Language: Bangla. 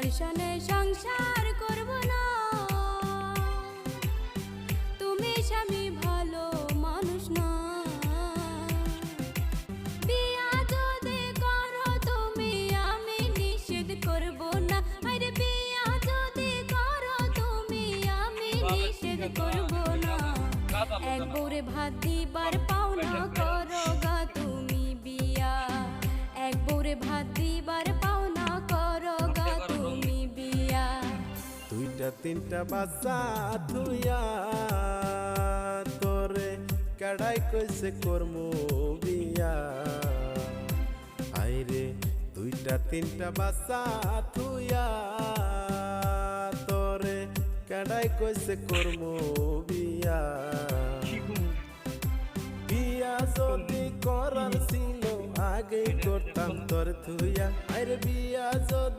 তোমার সনে সংসার করব না। তুমি স্বামী ভালো মানুষ না। বিয়া যদি করো তুমি আমি নিষেধ করব না। আরে বিয়া যদি করো তুমি আমি নিষেধ করব না। এক বউরে ভাত দিবার পাওনা করো গা তুমি বিয়া। এক বউরে ভাত দিবার পাওনা করো গা তুমি বিয়া। দুইটা তিনটা বাচ্চা থুইয়া তোরে কাড়াই কইছে করমু বিয়া। আইরে দুইটা তিনটা বাচ্চা থুইয়া তোরে কাড়াই কইছে করমু বিয়া। বিয়া যদি করার ছিল আগেই করতাম তোর থুইয়া। আইরে বিয়া যদি